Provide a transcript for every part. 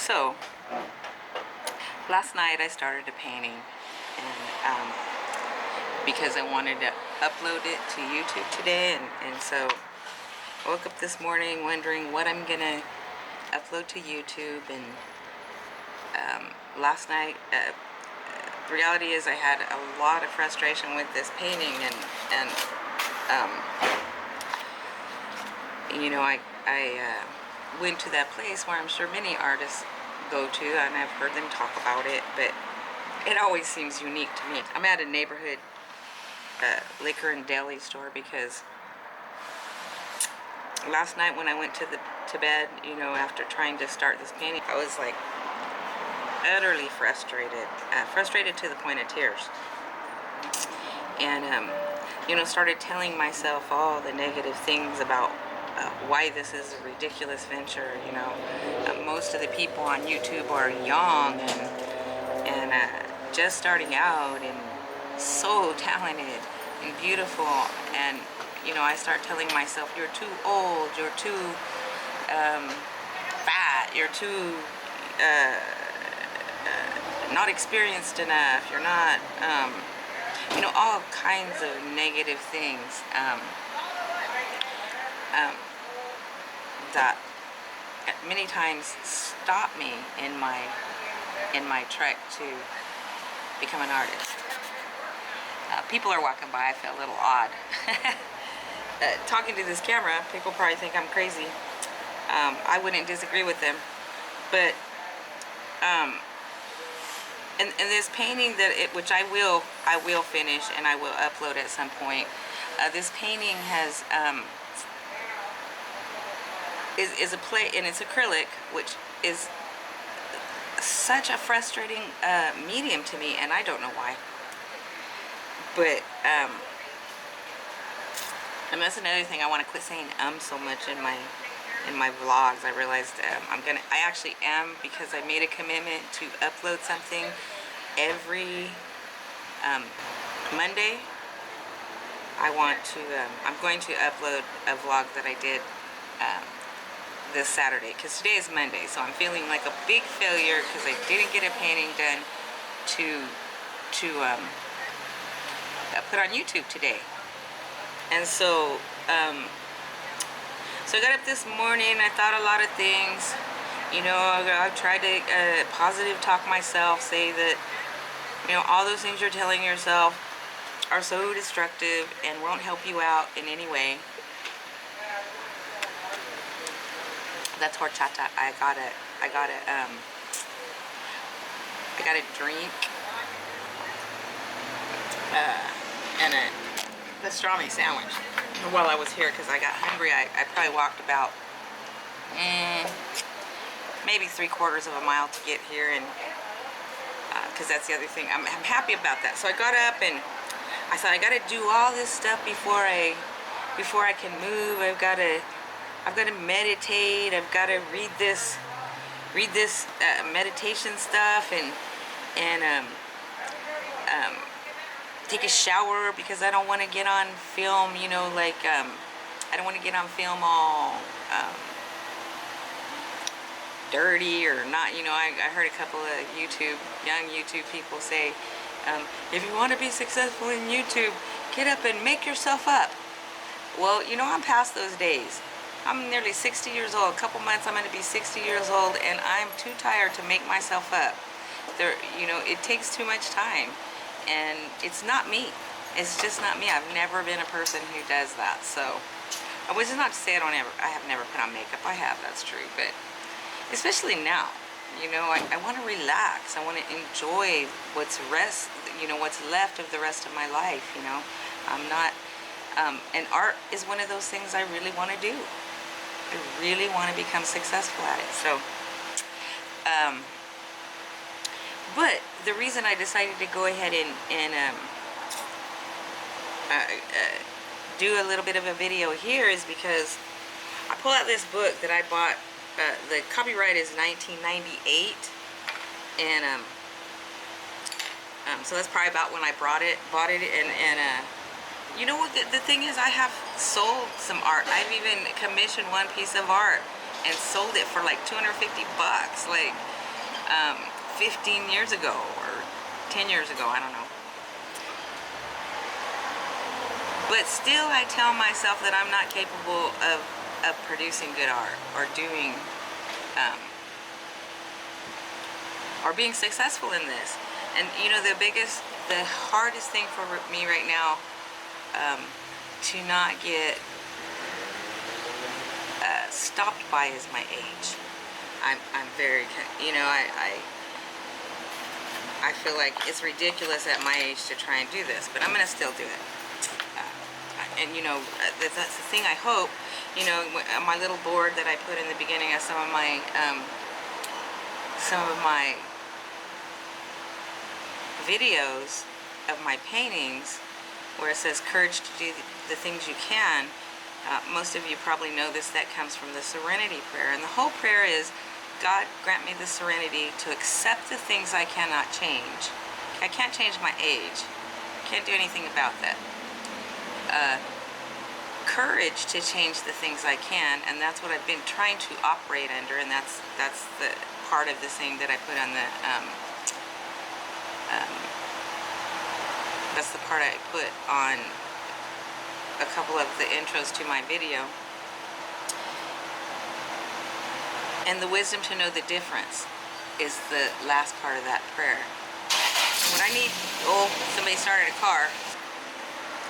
So, last night I started a painting, and because I wanted to upload it to YouTube today, and so I woke up this morning wondering what I'm gonna upload to YouTube. And last night, the reality is I had a lot of frustration with this painting, and you know, I went to that place where I'm sure many artists go to, and I've heard them talk about it, but it always seems unique to me. I'm at a neighborhood liquor and deli store because last night when I went to bed, you know, after trying to start this painting, I was like utterly frustrated to the point of tears, and you know, started telling myself all the negative things about why this is a ridiculous venture. You know, most of the people on YouTube are young and just starting out and so talented and beautiful, and you know, I start telling myself, you're too old, you're too fat, you're too not experienced enough, you're not you know, all kinds of negative things that many times stop me in my trek to become an artist. People are walking by. I feel a little odd talking to this camera. People probably think I'm crazy. I wouldn't disagree with them, but and this painting which I will finish and I will upload at some point. This painting has is a play, and it's acrylic, which is such a frustrating medium to me, and I don't know why. But and that's another thing. I want to quit saying so much in my vlogs. I realized I actually am, because I made a commitment to upload something every Monday. I'm going to upload a vlog that I did this Saturday, because today is Monday, so I'm feeling like a big failure because I didn't get a painting done to put on YouTube today. And so so I got up this morning, I thought a lot of things. You know, I tried to positive talk myself, say that, you know, all those things you're telling yourself are so destructive and won't help you out in any way. That's horchata. I got a drink and a pastrami sandwich while I was here, because I got hungry. I probably walked about maybe 3/4 of a mile to get here, and because that's the other thing. I'm happy about that. So I got up and I thought, I got to do all this stuff before I can move. I've got to meditate. I've got to read this meditation stuff, and take a shower, because I don't want to get on film. You know, like I don't want to get on film all dirty or not. You know, I heard a couple of young YouTube people say, if you want to be successful in YouTube, get up and make yourself up. Well, you know, I'm past those days. I'm nearly 60 years old. A couple months I'm going to be 60 years old, and I'm too tired to make myself up. You know, it takes too much time, and it's not me. It's just not me. I've never been a person who does that. So, which is not to say I have never put on makeup. I have, that's true. But especially now, you know, I want to relax. I want to enjoy what's left of the rest of my life. You know, I'm not. And art is one of those things I really want to do. I really want to become successful at it. So, but the reason I decided to go ahead and do a little bit of a video here is because I pull out this book that I bought. The copyright is 1998, and so that's probably about when I bought it, and you know what, the thing is, I have sold some art. I've even commissioned one piece of art and sold it for like $250. Like, 15 years ago or 10 years ago, I don't know. But still I tell myself that I'm not capable of producing good art or doing or being successful in this. And you know, the hardest thing for me right now, to not get stopped by is my age. I'm very, you know, I feel like it's ridiculous at my age to try and do this, but I'm gonna still do it. And you know, that's the thing. I hope, you know, my little board that I put in the beginning of some of my videos of my paintings, where it says courage to do the things you can. Most of you probably know this. That comes from the Serenity Prayer, and the whole prayer is, God, grant me the serenity to accept the things I cannot change. I can't change my age. Can't do anything about that. Courage to change the things I can, and that's what I've been trying to operate under, and that's the part of the thing that I put on the that's the part I put on a couple of the intros to my video. And the wisdom to know the difference is the last part of that prayer. When I need, somebody started a car.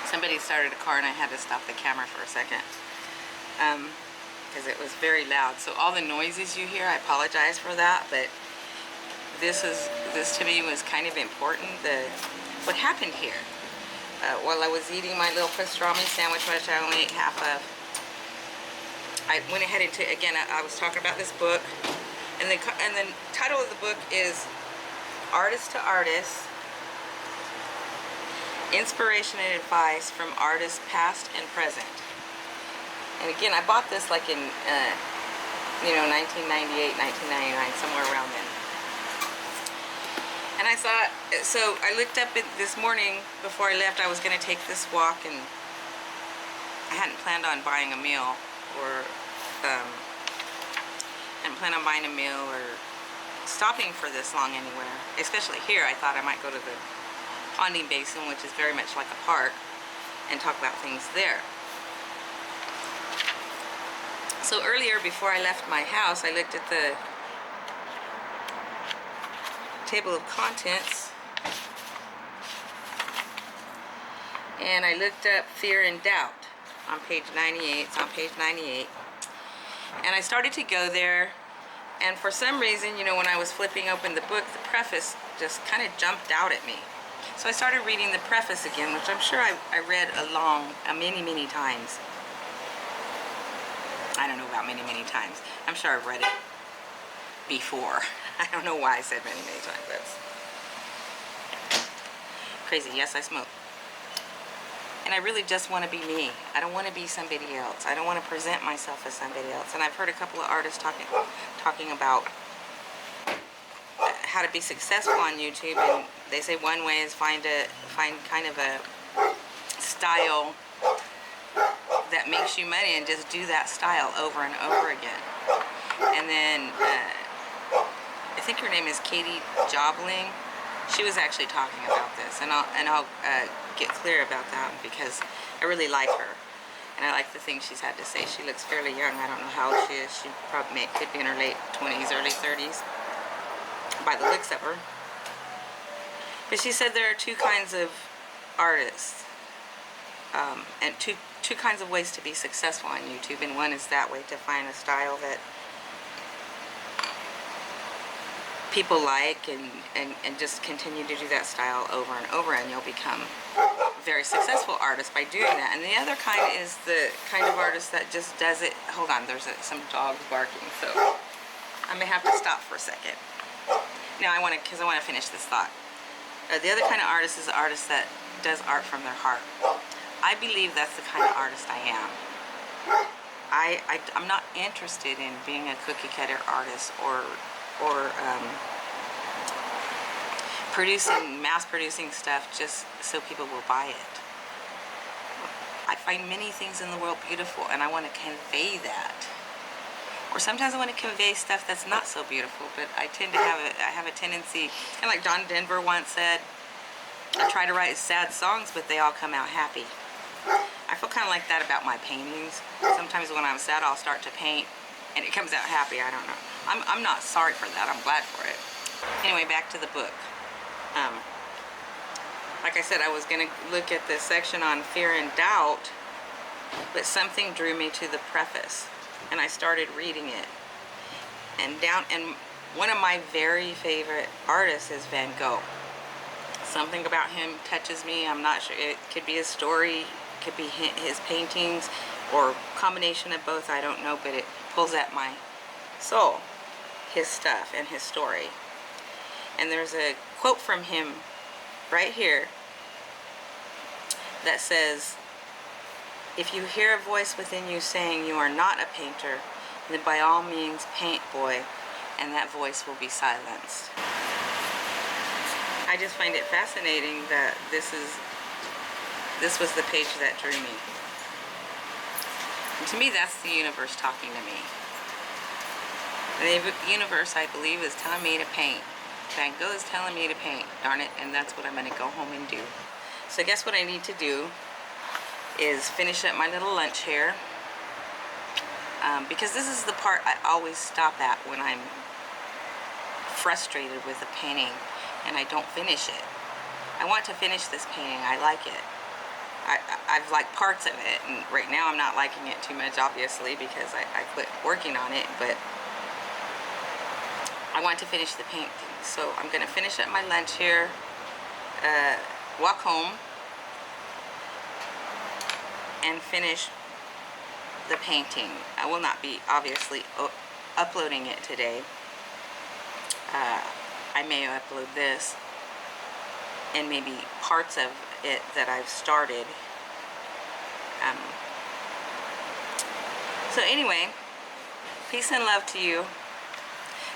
Somebody started a car and I had to stop the camera for a second because it was very loud. So all the noises you hear, I apologize for that, but this to me was kind of important. What happened here while I was eating my little pastrami sandwich, which I only ate half of, I went ahead into, again, I was talking about this book, and the title of the book is Artist to Artist: Inspiration and Advice from Artists Past and Present. And again, I bought this like in, 1998, 1999, somewhere around then. And I thought, so I looked up this morning before I left. I was going to take this walk, and I hadn't planned on buying a meal or stopping for this long anywhere, especially here. I thought I might go to the Ponding Basin, which is very much like a park, and talk about things there. So earlier, before I left my house, I looked at the table of contents, and I looked up Fear and Doubt on page 98. It's on page 98, and I started to go there, and for some reason, you know, when I was flipping open the book, the preface just kind of jumped out at me. So I started reading the preface again, which I'm sure I read many times. I don't know about many times. I'm sure I've read it before. I don't know why I said many times. That's crazy. Yes, I smoke. And I really just want to be me. I don't want to be somebody else. I don't want to present myself as somebody else. And I've heard a couple of artists talking about how to be successful on YouTube, and they say one way is find kind of a style that makes you money and just do that style over and over again. And then I think her name is Katie Jobling. She was actually talking about this, and I'll get clear about that because I really like her, and I like the things she's had to say. She looks fairly young. I don't know how old she is. She probably could be in her late 20s, early 30s. By the looks of her. But she said there are two kinds of artists, and two kinds of ways to be successful on YouTube, and one is that way, to find a style that people like and just continue to do that style over and over, and you'll become a very successful artist by doing that. And the other kind is the kind of artist that just does it. Hold on, there's some dogs barking, so I may have to stop for a second. Now because I want to finish this thought. The other kind of artist is the artist that does art from their heart. I believe that's the kind of artist I am. I'm not interested in being a cookie cutter artist or mass producing stuff just so people will buy it. I find many things in the world beautiful, and I want to convey that. Or sometimes I want to convey stuff that's not so beautiful, but I have a tendency, kind of like John Denver once said, I try to write sad songs, but they all come out happy. I feel kind of like that about my paintings. Sometimes when I'm sad, I'll start to paint, and it comes out happy. I don't know. I'm not sorry for that. I'm glad for it. Anyway, back to the book. Like I said, I was going to look at the section on fear and doubt, but something drew me to the preface, and I started reading it. And one of my very favorite artists is Van Gogh. Something about him touches me. I'm not sure. It could be his story, could be his paintings, or combination of both. I don't know, but it pulls at my soul, his stuff and his story. And there's a quote from him right here that says, if you hear a voice within you saying you are not a painter, then by all means paint, boy, and that voice will be silenced. I just find it fascinating that this was the page that drew me. And to me, that's the universe talking to me. And the universe, I believe, is telling me to paint. Van Gogh is telling me to paint, darn it, and that's what I'm going to go home and do. So guess what I need to do is finish up my little lunch here. Because this is the part I always stop at when I'm frustrated with a painting and I don't finish it. I want to finish this painting. I like it. I've liked parts of it, and right now I'm not liking it too much, obviously, because I quit working on it, but I want to finish the painting. So I'm going to finish up my lunch here, walk home, and finish the painting. I will not be, obviously, uploading it today. I may upload this and maybe parts of it that I've started. So anyway, peace and love to you.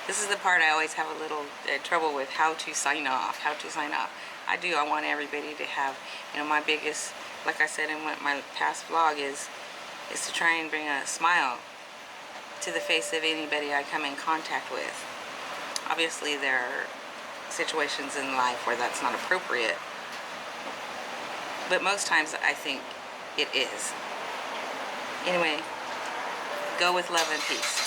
This is the part I always have a little trouble with, how to sign off. I want everybody to have, my biggest, like I said in my past vlog, is to try and bring a smile to the face of anybody I come in contact with. Obviously, there are situations in life where that's not appropriate, but most times I think it is. Anyway, go with love and peace.